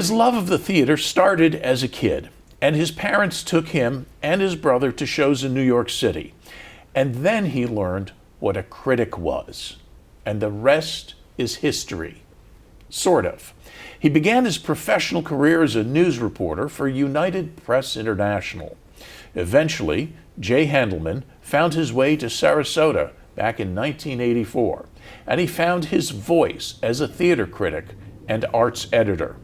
His love of the theater started as a kid, and his parents took him and his brother to shows in New York City. And then he learned what a critic was. And the rest is history. Sort of. He began his professional career as a news reporter for United Press International. Eventually, Jay Handelman found his way to Sarasota back in 1984, and he found his voice as a theater critic and arts editor.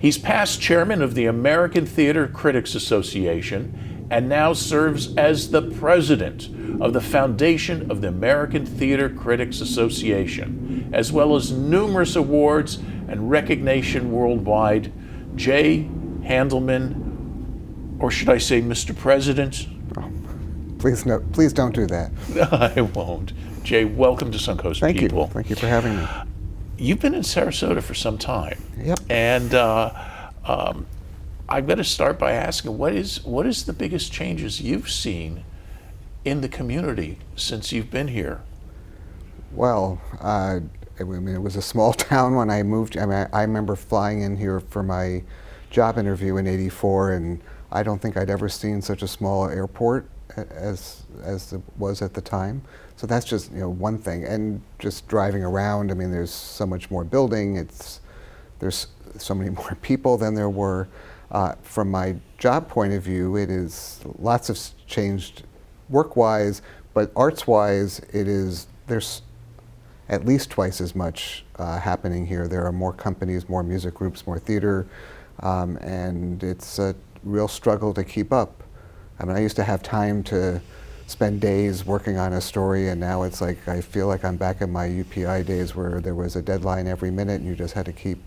He's past chairman of the American Theater Critics Association and now serves as the president of the Foundation of the American Theater Critics Association, as well as numerous awards and recognition worldwide. Jay Handelman, or should I say Mr. President? Oh, please, no, please don't do that. I won't. Jay, welcome to Suncoast, people. Thank you for having me. You've been in Sarasota for some time. Yep. And I've got to start by asking, what is the biggest changes you've seen in the community since you've been here? Well, I mean, it was a small town when I moved. I mean, I remember flying in here for my job interview in '84, and I don't think I'd ever seen such a small airport as it was at the time. So that's just, you know, one thing. And just driving around, I mean, there's so much more building. There's so many more people than there were. From my job point of view, it is lots of changed work-wise, but arts-wise, there's at least twice as much happening here. There are more companies, more music groups, more theater, and it's a real struggle to keep up. I mean, I used to have time to spend days working on a story, and now it's like I feel like I'm back in my UPI days where there was a deadline every minute and you just had to keep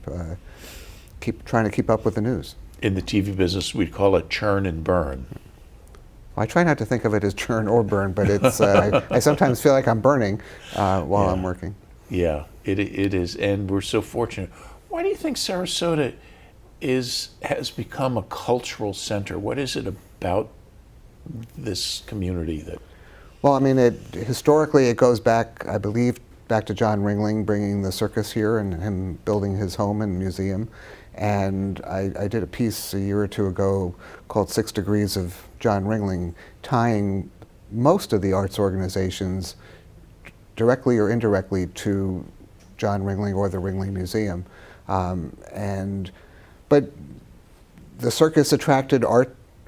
trying to keep up with the news. In the TV business, we'd call it churn and burn. I try not to think of it as churn or burn, but it's I sometimes feel like I'm burning while I'm working. Yeah, it is, and we're so fortunate. Why do you think Sarasota has become a cultural center? What is it about this community that? Well, I mean, historically it goes back, I believe, back to John Ringling bringing the circus here and him building his home and museum. And I did a piece a year or two ago called 6 Degrees of John Ringling, tying most of the arts organizations directly or indirectly to John Ringling or the Ringling Museum. But the circus attracted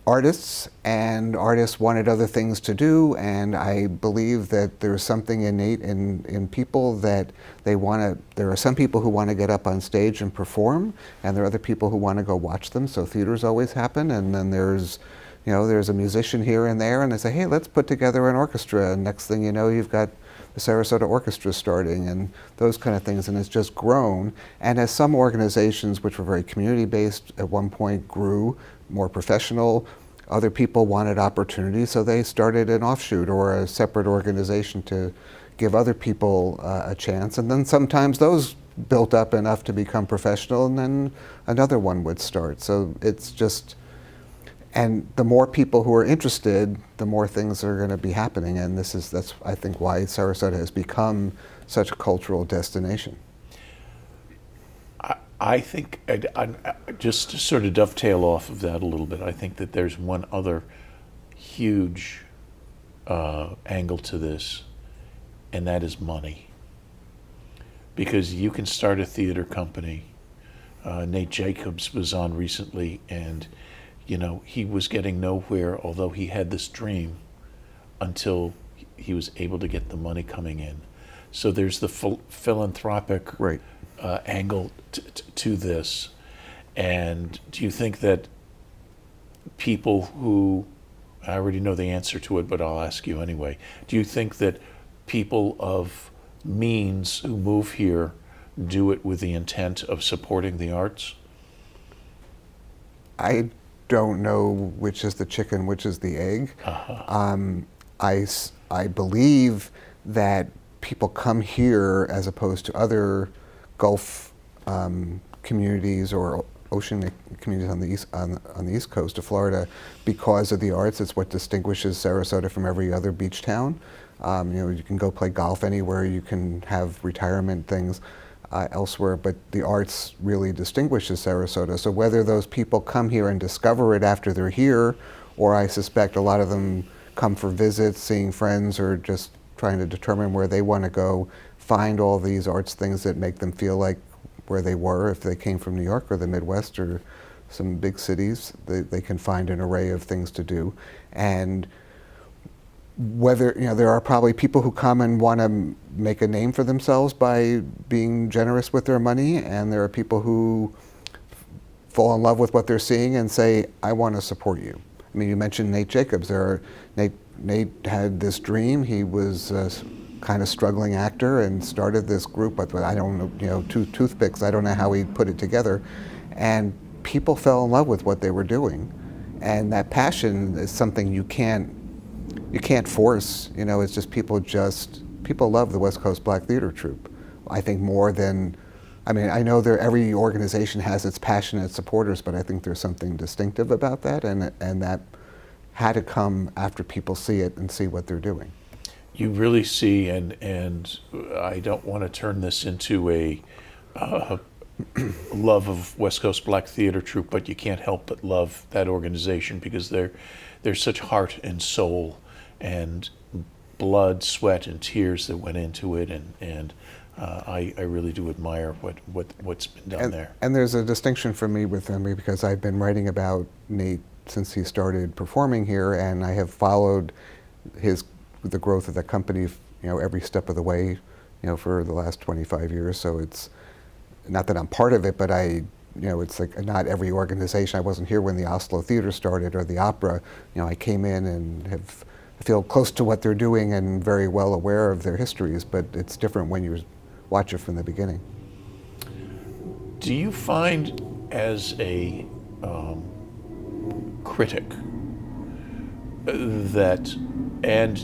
artists, and artists wanted other things to do, and I believe that there's something innate in people that there are some people who want to get up on stage and perform, and there are other people who want to go watch them, so theaters always happen, and then there's a musician here and there, and they say, hey, let's put together an orchestra, and next thing you know, you've got the Sarasota Orchestra starting, and those kind of things, and it's just grown. And as some organizations, which were very community-based at one point, grew more professional, other people wanted opportunities, so they started an offshoot or a separate organization to give other people a chance, and then sometimes those built up enough to become professional, and then another one would start. So it's just, and the more people who are interested, the more things are going to be happening, and that's I think why Sarasota has become such a cultural destination. I think, just to sort of dovetail off of that a little bit, I think that there's one other huge angle to this, and that is money. Because you can start a theater company. Nate Jacobs was on recently, and he was getting nowhere, although he had this dream, until he was able to get the money coming in. So there's the philanthropic angle to this. And do you think that people who, I already know the answer to it, but I'll ask you anyway, do you think that people of means who move here do it with the intent of supporting the arts? I don't know which is the chicken, which is the egg. I believe that people come here as opposed to other Gulf communities or ocean communities on the East Coast of Florida because of the arts. It's what distinguishes Sarasota from every other beach town. You can go play golf anywhere. You can have retirement things. elsewhere, but the arts really distinguishes Sarasota. So whether those people come here and discover it after they're here, or I suspect a lot of them come for visits, seeing friends, or just trying to determine where they want to go, find all these arts things that make them feel like where they were if they came from New York or the Midwest or some big cities. They can find an array of things to do. And whether, there are probably people who come and want to make a name for themselves by being generous with their money, and there are people who fall in love with what they're seeing and say, I want to support you. I mean, you mentioned Nate Jacobs. Nate had this dream. He was a kind of struggling actor and started this group with, I don't know, two toothpicks. I don't know how he put it together. And people fell in love with what they were doing. And that passion is something you can't force. It's just people love the West Coast Black Theater Troupe. I think more than, I know every organization has its passionate supporters, but I think there's something distinctive about that, and that had to come after people see it and see what they're doing. You really see, and I don't want to turn this into a love of West Coast Black Theater Troupe, but you can't help but love that organization because there's such heart and soul and blood, sweat, and tears that went into it, and I really do admire what's been done there. And there's a distinction for me with them because I've been writing about Nate since he started performing here, and I have followed the growth of the company, every step of the way, for the last 25 years. So it's not that I'm part of it, but it's like not every organization. I wasn't here when the Oslo Theater started or the opera. I came in and I feel close to what they're doing and very well aware of their histories, but it's different when you watch it from the beginning. Do you find as a critic that, and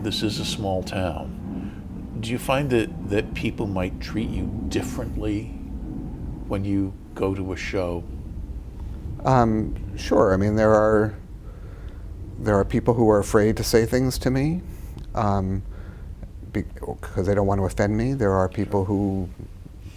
this is a small town, do you find that people might treat you differently when you go to a show? Sure. There are people who are afraid to say things to me because they don't want to offend me. There are people who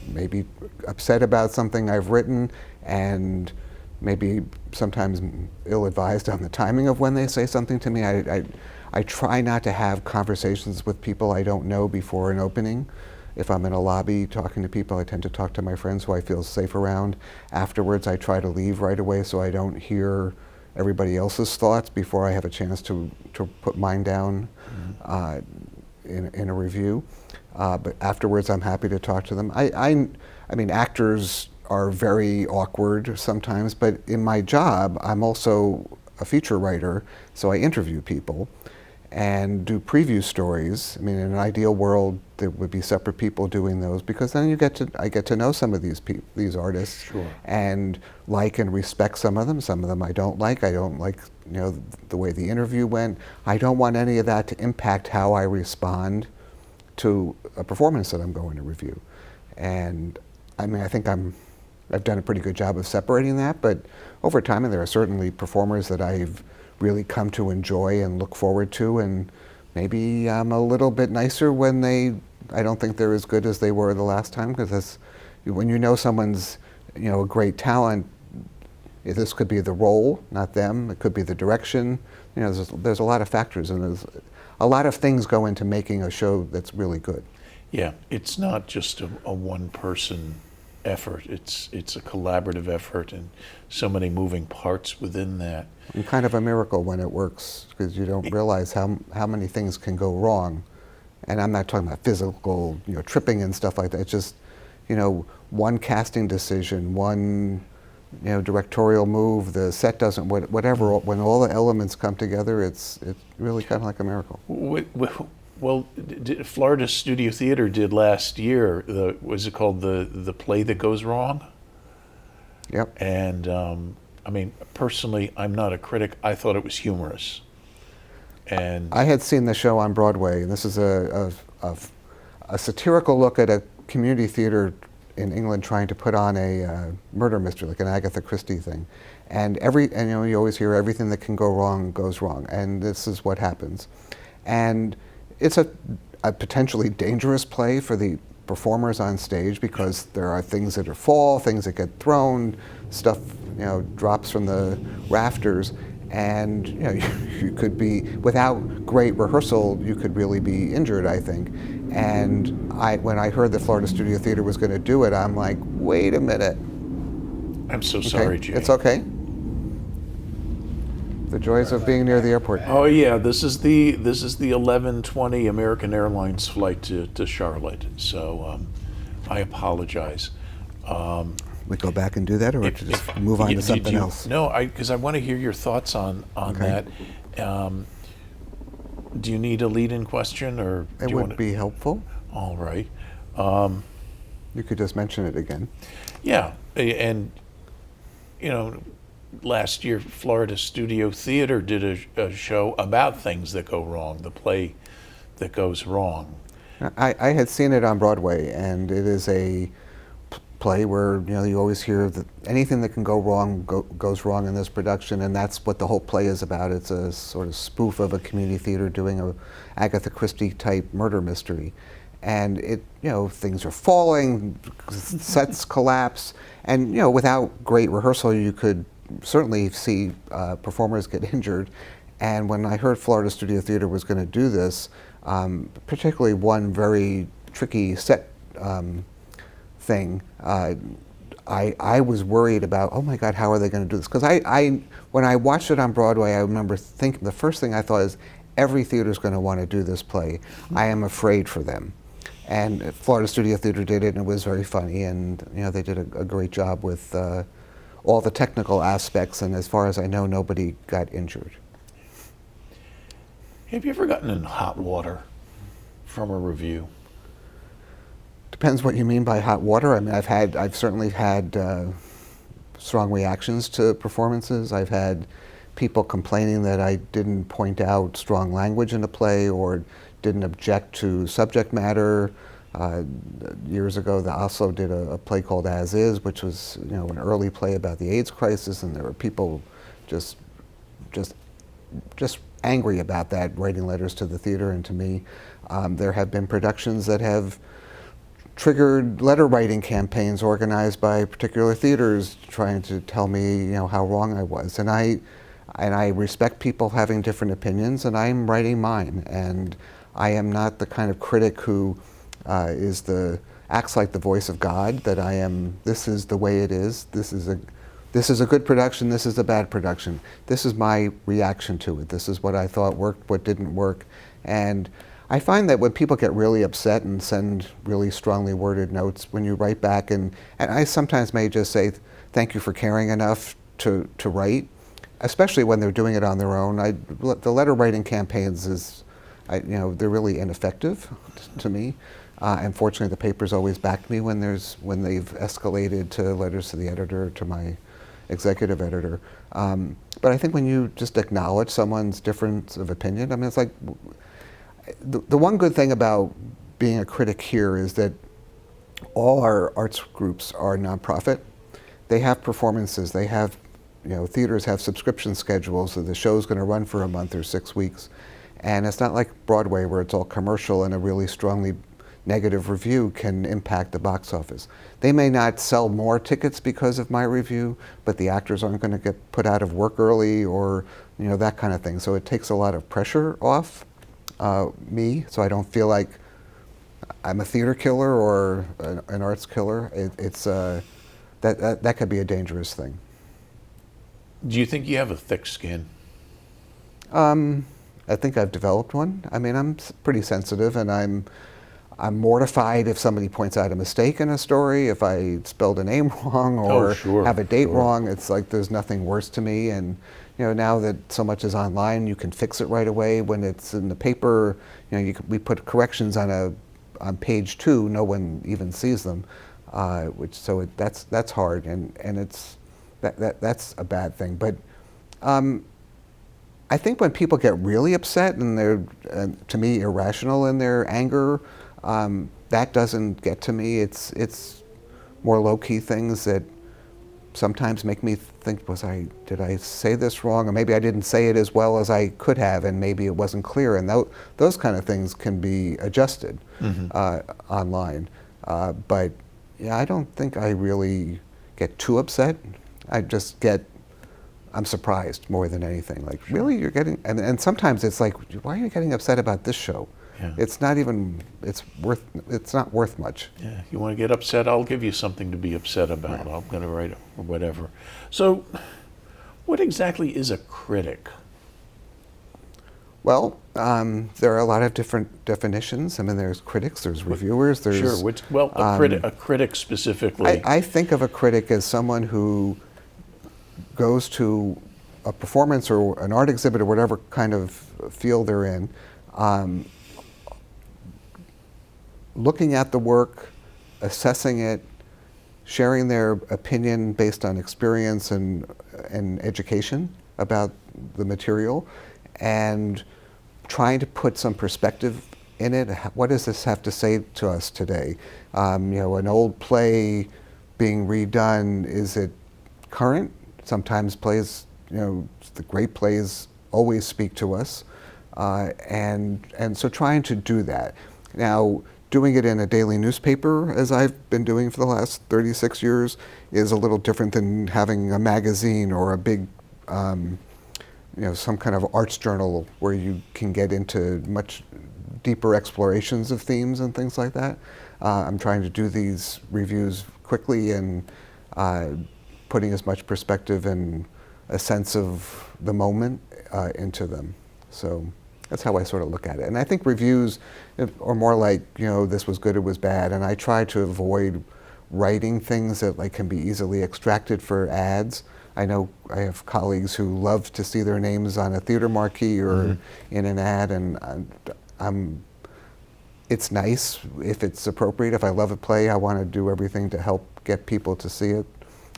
may be upset about something I've written and maybe sometimes ill-advised on the timing of when they say something to me. I try not to have conversations with people I don't know before an opening. If I'm in a lobby talking to people, I tend to talk to my friends who I feel safe around. Afterwards, I try to leave right away so I don't hear everybody else's thoughts before I have a chance to put mine down in a review. But afterwards, I'm happy to talk to them. Actors are very awkward sometimes, but in my job, I'm also a feature writer, so I interview people and do preview stories. In an ideal world, there would be separate people doing those because then I get to know some of these artists. Sure. And like and respect some of them. Some of them I don't like. I don't like the way the interview went. I don't want any of that to impact how I respond to a performance that I'm going to review. And I think I've done a pretty good job of separating that, but over time, there are certainly performers that I've really come to enjoy and look forward to, and maybe I'm a little bit nicer when I don't think they're as good as they were the last time, because when someone's a great talent, this could be the role, not them. It could be the direction. There's a lot of factors, and there's a lot of things go into making a show that's really good. Yeah, it's not just a one-person effort. It's a collaborative effort, and so many moving parts within that. And kind of a miracle when it works, because you don't realize how many things can go wrong. And I'm not talking about physical, tripping and stuff like that. It's just, one casting decision, one, directorial move, the set doesn't, whatever. When all the elements come together, it's really kind of like a miracle. Well, Florida Studio Theater did last year, was it called the Play That Goes Wrong? Yep. And personally, I'm not a critic. I thought it was humorous. And I had seen the show on Broadway, and this is a satirical look at a community theater in England trying to put on a murder mystery, like an Agatha Christie thing. And you always hear everything that can go wrong goes wrong, and this is what happens. And it's a potentially dangerous play for the performers on stage, because there are things that fall, things that get thrown, stuff drops from the rafters, and you could be, without great rehearsal, you could really be injured, I think. And when I heard that Florida Studio Theater was going to do it, I'm like, wait a minute. I'm so sorry, Jay. It's okay. The joys of being near the airport. Oh yeah, this is the 11:20 American Airlines flight to Charlotte. So I apologize. We go back and do that, or just move on to something else? No, because I want to hear your thoughts on that. Do you need a lead-in question, or it would be helpful? All right. You could just mention it again. Yeah, and last year Florida Studio Theater did a show about things that go wrong, the play that goes wrong. I had seen it on Broadway, and it is a play where you always hear that anything that can go wrong goes wrong in this production, and that's what the whole play is about. It's a sort of spoof of a community theater doing a Agatha Christie type murder mystery, and things are falling, sets collapse, and without great rehearsal you could certainly see performers get injured. And when I heard Florida Studio Theater was going to do this, particularly one very tricky set thing, I was worried about, oh my God, how are they going to do this? Because when I watched it on Broadway, I remember thinking, the first thing I thought is, every theater is going to want to do this play. I am afraid for them. And Florida Studio Theater did it, and it was very funny, and they did a great job with all the technical aspects, and as far as I know, nobody got injured. Have you ever gotten in hot water from a review? Depends what you mean by hot water. I mean, I've certainly had strong reactions to performances. I've had people complaining that I didn't point out strong language in a play or didn't object to subject matter. Years ago, they also did a play called As Is, which was an early play about the AIDS crisis, and there were people just angry about that, writing letters to the theater and to me. There have been productions that have triggered letter writing campaigns organized by particular theaters trying to tell me how wrong I was, and I respect people having different opinions, and I'm writing mine, and I am not the kind of critic who acts like the voice of God, that I am, this is the way it is, this is a good production, this is a bad production. This is my reaction to it. This is what I thought worked, what didn't work. And I find that when people get really upset and send really strongly worded notes, when you write back, and I sometimes may just say, thank you for caring enough to write, especially when they're doing it on their own. The letter writing campaigns they're really ineffective to me. Unfortunately, the papers always back me when they've escalated to letters to the editor, to my executive editor. But I think when you just acknowledge someone's difference of opinion, I mean, it's like, the one good thing about being a critic here is that all our arts groups are nonprofit. They have performances. They have, theaters have subscription schedules, so the show's going to run for a month or 6 weeks. And it's not like Broadway, where it's all commercial and a really strongly negative review can impact the box office. They may not sell more tickets because of my review, but the actors aren't going to get put out of work early, or that kind of thing. So it takes a lot of pressure off me, so I don't feel like I'm a theater killer or an arts killer. That could be a dangerous thing. Do you think you have a thick skin? I think I've developed one. I mean, I'm pretty sensitive, and I'm mortified if somebody points out a mistake in a story, if I spelled a name wrong or have a date wrong. It's like there's nothing worse to me. And now that so much is online, you can fix it right away. When it's in the paper, we put corrections on page 2. No one even sees them, that's hard, and that's a bad thing. But I think when people get really upset and they're, to me, irrational in their anger, that doesn't get to me. It's more low-key things that sometimes make me think, did I say this wrong? Or maybe I didn't say it as well as I could have, and maybe it wasn't clear. And those kind of things can be adjusted online. But yeah, I don't think I really get too upset. I just get, I'm surprised more than anything. Like, really, you're getting, and sometimes it's like, why are you getting upset about this show? Yeah. It's not even, it's not worth much. Yeah, you want to get upset? I'll give you something to be upset about. Right. I'm going to write or whatever. So, what exactly is a critic? Well, there are a lot of different definitions. I mean, there's critics, there's reviewers, there's... Sure. A critic specifically. I think of a critic as someone who goes to a performance or an art exhibit or whatever kind of field they're in, looking at the work, assessing it, sharing their opinion based on experience and education about the material, and trying to put some perspective in it. What does this have to say to us today? You know, an old play being redone, is it current? Sometimes plays, you know, the great plays always speak to us, and so trying to do that. Now, doing it in a daily newspaper, as I've been doing for the last 36 years, is a little different than having a magazine or a big, you know, some kind of arts journal where you can get into much deeper explorations of themes and things like that. I'm trying to do these reviews quickly and putting as much perspective and a sense of the moment into them. So that's how I sort of look at it. And I think reviews are more like, you know, this was good, it was bad. And I try to avoid writing things that like can be easily extracted for ads. I know I have colleagues who love to see their names on a theater marquee or in an ad, and it's nice if it's appropriate. If I love a play, I want to do everything to help get people to see it.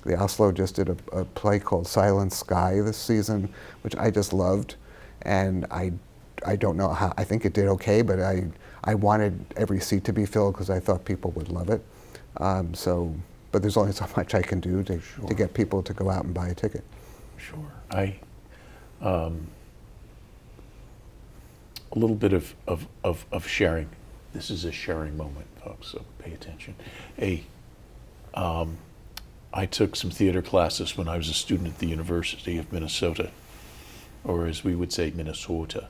The Oslo just did a play called Silent Sky this season, which I just loved, and I don't know how, I think it did okay, but I wanted every seat to be filled because I thought people would love it. But there's only so much I can do to get people to go out and buy a ticket. Sure. A little bit of sharing. This is a sharing moment, folks, so pay attention. I took some theater classes when I was a student at the University of Minnesota, or as we would say, Minnesota.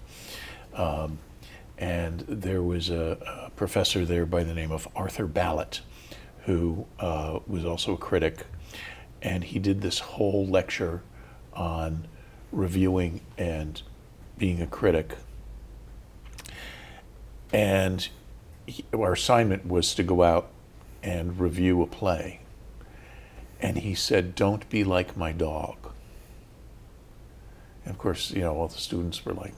And there was a professor there by the name of Arthur Ballett, who was also a critic, and he did this whole lecture on reviewing and being a critic. And our assignment was to go out and review a play. And he said, "Don't be like my dog." And of course, you know, all the students were like,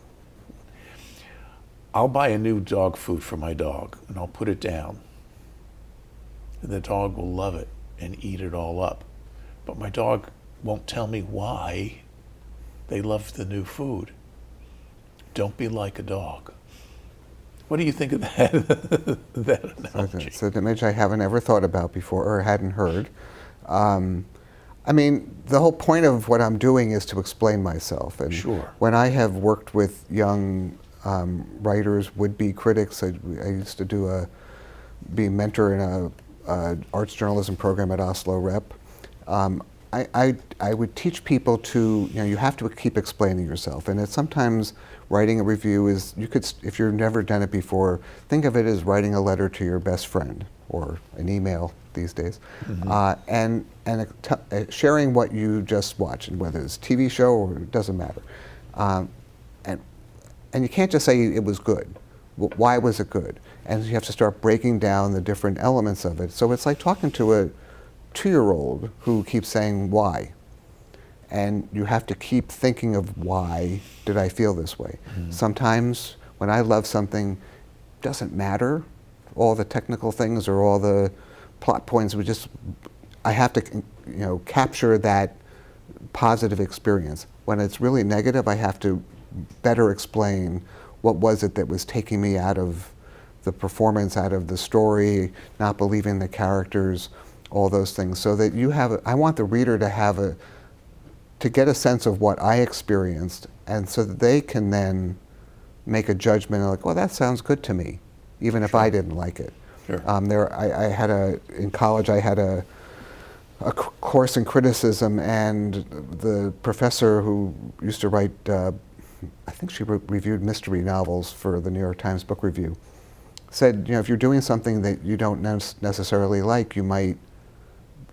"I'll buy a new dog food for my dog, and I'll put it down. And the dog will love it and eat it all up. But my dog won't tell me why they love the new food. Don't be like a dog." What do you think of that analogy? It's an image I haven't ever thought about before or hadn't heard. I mean, the whole point of what I'm doing is to explain myself. And when I have worked with young writers, would-be critics, I used to be a mentor in a arts journalism program at Oslo Rep. I would teach people to, you know, you have to keep explaining yourself. And it's sometimes writing a review is, you could, if you've never done it before, think of it as writing a letter to your best friend or an email these days, and sharing what you just watched, and whether it's a TV show or it doesn't matter. And you can't just say it was good. Why was it good? And you have to start breaking down the different elements of it. So it's like talking to a 2-year-old who keeps saying why. And you have to keep thinking of why did I feel this way. Sometimes when I love something, it doesn't matter all the technical things or all the plot points. I have to, you know, capture that positive experience. When it's really negative, I have to better explain what was it that was taking me out of the performance, out of the story, not believing the characters, all those things, so that you have, I want the reader to get a sense of what I experienced, and so that they can then make a judgment like, well, that sounds good to me, even if I didn't like it. Sure. I had in college, I had a course in criticism, and the professor who used to write, I think she reviewed mystery novels for the New York Times Book Review, said, if you're doing something that you don't necessarily like, you might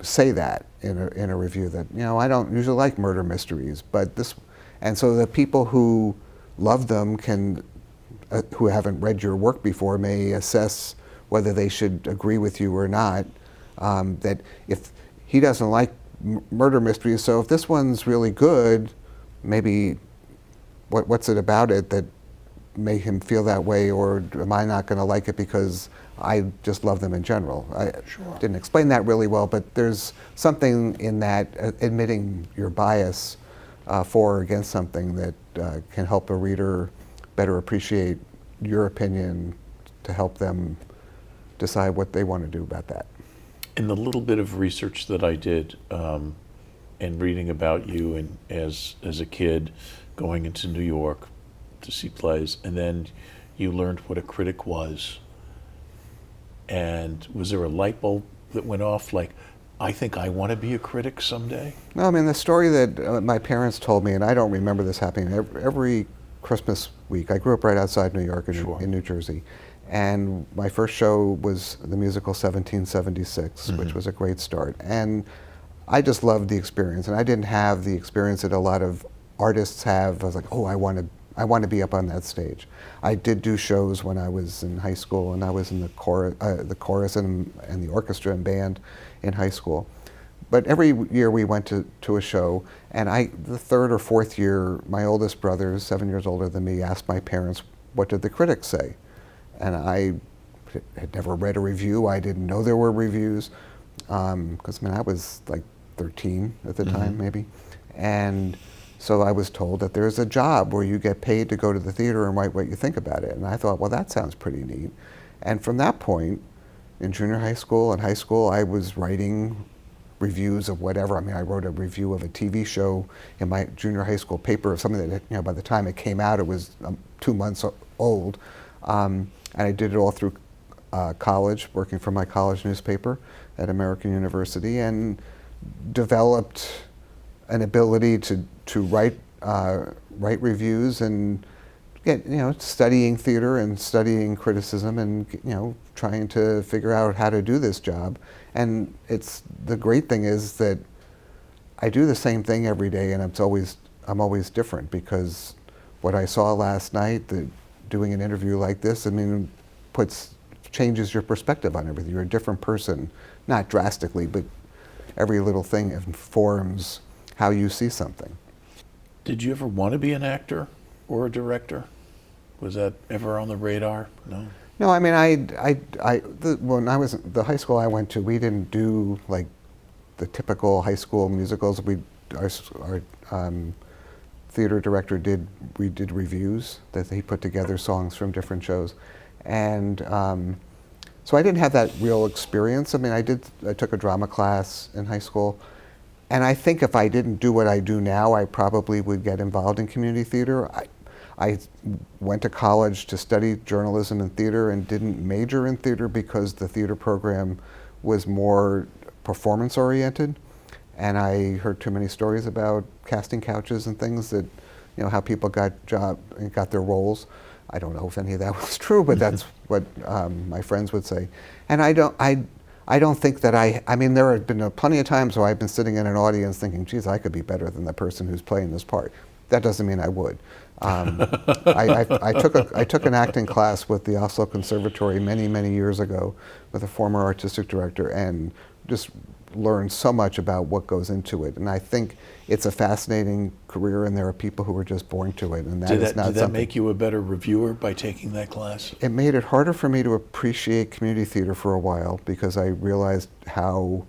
say that in a review that, I don't usually like murder mysteries, but this, and so the people who love them who haven't read your work before may assess whether they should agree with you or not. That if he doesn't like murder mysteries, so if this one's really good, maybe what's it about it that make him feel that way, or am I not going to like it because I just love them in general? I didn't explain that really well, but there's something in that admitting your bias for or against something that can help a reader better appreciate your opinion to help them decide what they want to do about that. In the little bit of research that I did, and reading about you and as a kid going into New York to see plays, and then you learned what a critic was. And was there a light bulb that went off, like, I think I want to be a critic someday? No, I mean, the story that my parents told me, and I don't remember this happening, every Christmas week, I grew up right outside New York in New Jersey, and my first show was the musical 1776, which was a great start. And I just loved the experience, and I didn't have the experience that a lot of artists have. I was like, oh, I want to be up on that stage. I did do shows when I was in high school, and I was in the chorus and the orchestra and band in high school. But every year we went to a show, and the third or fourth year, my oldest brother, 7 years older than me, asked my parents, what did the critics say? And I had never read a review. I didn't know there were reviews, because I was like 13 at the time, maybe. And so I was told that there's a job where you get paid to go to the theater and write what you think about it. And I thought, well, that sounds pretty neat. And from that point, in junior high school and high school, I was writing reviews of whatever. I wrote a review of a TV show in my junior high school paper, of something that, by the time it came out, it was 2 months old. And I did it all through college, working for my college newspaper at American University, and developed an ability to write reviews and get, studying theater and studying criticism and, trying to figure out how to do this job. And the great thing is that I do the same thing every day, and I'm always different, because what I saw last night, doing an interview like this, changes your perspective on everything. You're a different person, not drastically, but every little thing informs how you see something. Did you ever want to be an actor or a director? Was that ever on the radar? No. No, when I was the high school I went to, we didn't do like the typical high school musicals. Our theater director did reviews that he put together, songs from different shows, and so I didn't have that real experience. I took a drama class in high school, and I think if I didn't do what I do now, I probably would get involved in community theater. I went to college to study journalism and theater and didn't major in theater because the theater program was more performance oriented. And I heard too many stories about casting couches and things that, how people got their roles. I don't know if any of that was true, but that's what my friends would say. And I don't think that there have been plenty of times where I've been sitting in an audience thinking, geez, I could be better than the person who's playing this part. That doesn't mean I would. I took an acting class with the Oslo Conservatory many years ago with a former artistic director, and just learned so much about what goes into it. And I think it's a fascinating career, and there are people who are just born to it. And Did that make you a better reviewer by taking that class? It made it harder for me to appreciate community theater for a while, because I realized how,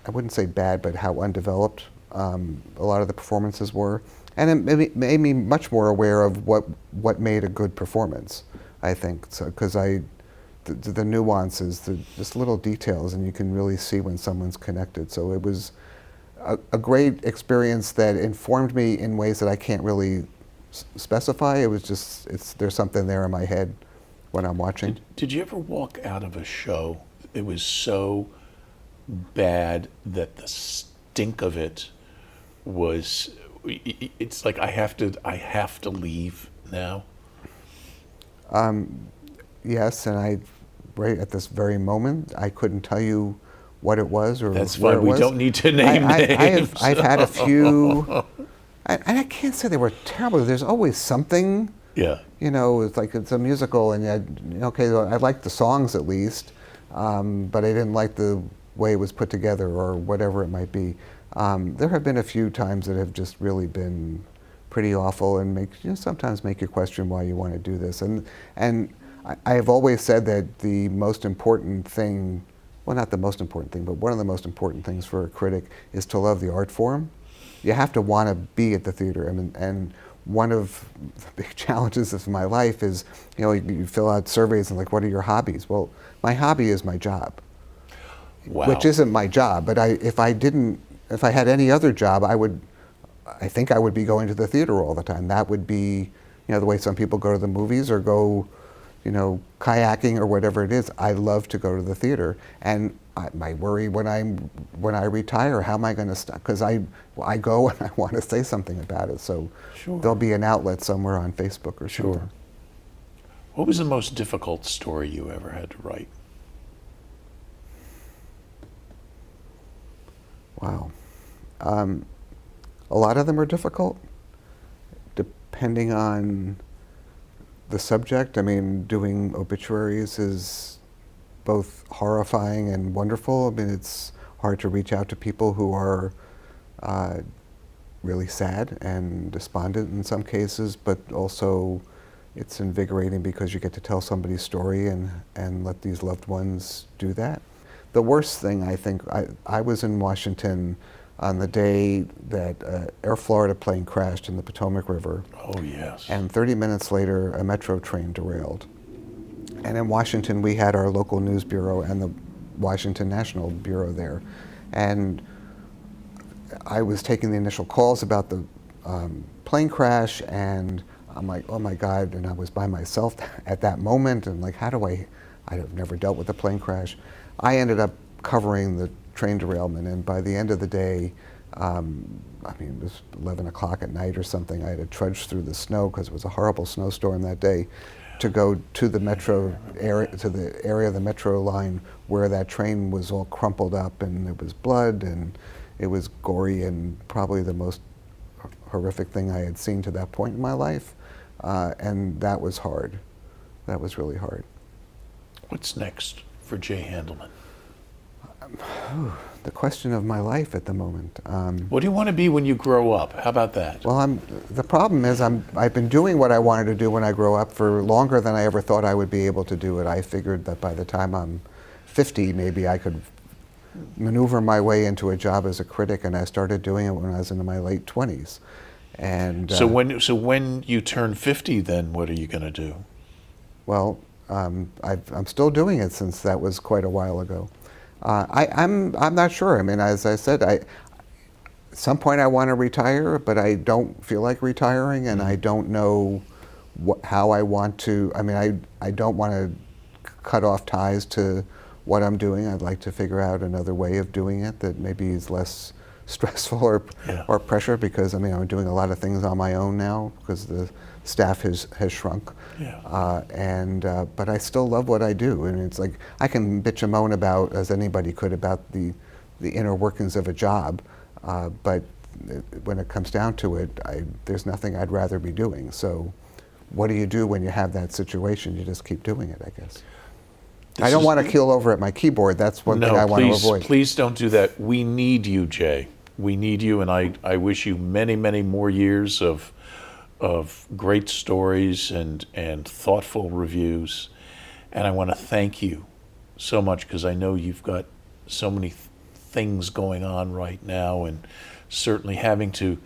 I wouldn't say bad, but how undeveloped a lot of the performances were. And it made me much more aware of what made a good performance, I think. So, because the nuances, just little details, and you can really see when someone's connected. So it was a great experience that informed me in ways that I can't really specify. It was just, there's something there in my head when I'm watching. Did you ever walk out of a show? It was so bad that the stink of it was. It's like I have to leave now. Yes, and right at this very moment, I couldn't tell you what it was or That's where fine. it was. We don't need to name names. I've had a few, and I can't say they were terrible. There's always something. Yeah. You know, it's like it's a musical, and okay, I liked the songs at least, but I didn't like the way it was put together or whatever it might be. There have been a few times that have just really been pretty awful and sometimes make you question why you want to do this. And I have always said that the most important thing, well, not the most important thing, but one of the most important things for a critic is to love the art form. You have to want to be at the theater. And one of the big challenges of my life is, you fill out surveys and like, what are your hobbies? Well, my hobby is my job, Wow. which isn't my job. But if I had any other job, I think I would be going to the theater all the time. That would be, the way some people go to the movies or go, kayaking or whatever it is. I love to go to the theater, and my worry when I retire, how am I going to stop? Because I go and I want to say something about it. So Sure. there'll be an outlet somewhere on Facebook or Sure. something. What was the most difficult story you ever had to write? Wow. A lot of them are difficult, depending on the subject. I mean, doing obituaries is both horrifying and wonderful. I mean, it's hard to reach out to people who are really sad and despondent in some cases, but also it's invigorating because you get to tell somebody's story and let these loved ones do that. The worst thing, I think, I was in Washington on the day that Air Florida plane crashed in the Potomac River. Oh, yes. And 30 minutes later, a metro train derailed. And in Washington, we had our local news bureau and the Washington National Bureau there. And I was taking the initial calls about the plane crash, and I'm like, oh my God, and I was by myself at that moment, and like, I've never dealt with a plane crash. I ended up covering the train derailment, and by the end of the day, it was 11 o'clock at night or something, I had to trudge through the snow because it was a horrible snowstorm that day to go to the metro area, to the area of the metro line where that train was all crumpled up and there was blood and it was gory and probably the most horrific thing I had seen to that point in my life. And that was hard. That was really hard. What's next for Jay Handelman? The question of my life at the moment. What do you want to be when you grow up? How about that? Well, the problem is I've been doing what I wanted to do when I grow up for longer than I ever thought I would be able to do it. I figured that by the time I'm 50, maybe I could maneuver my way into a job as a critic, and I started doing it when I was in my late 20s. And so when you turn 50, then what are you going to do? Well, I'm still doing it since that was quite a while ago. I'm not sure. I mean, as I said, at some point I want to retire, but I don't feel like retiring, and I don't know how I want to. I mean, I don't want to cut off ties to what I'm doing. I'd like to figure out another way of doing it that maybe is less stressful or pressure, because I mean, I'm doing a lot of things on my own now because the staff has shrunk. Yeah. But I still love what I do, and it's like I can bitch and moan about, as anybody could, about the inner workings of a job, but when it comes down to it, there's nothing I'd rather be doing. So what do you do when you have that situation? You just keep doing it, I guess. I don't want to keel over at my keyboard. That's one thing I want to avoid. Please don't do that. We need you, Jay. We need you, and I wish you many, many more years of great stories and thoughtful reviews. And I want to thank you so much, because I know you've got so many things going on right now, and certainly having to,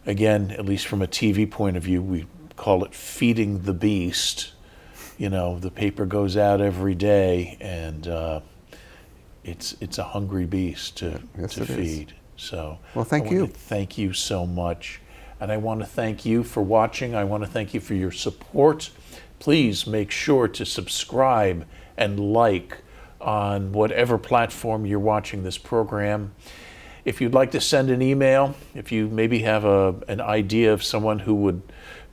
again, at least from a TV point of view, we call it feeding the beast. You know, the paper goes out every day, and it's a hungry beast to feed. So, well, thank you. Thank you so much. And I want to thank you for watching. I want to thank you for your support please make sure to subscribe and like on whatever platform you're watching this program. If you'd like to send an email, if you maybe have an idea of someone who would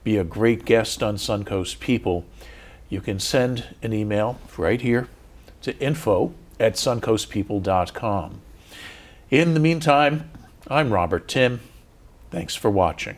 be a great guest on Suncoast People, you can send an email right here to info@suncoastpeople.com. In the meantime, I'm Robert Tim. Thanks for watching.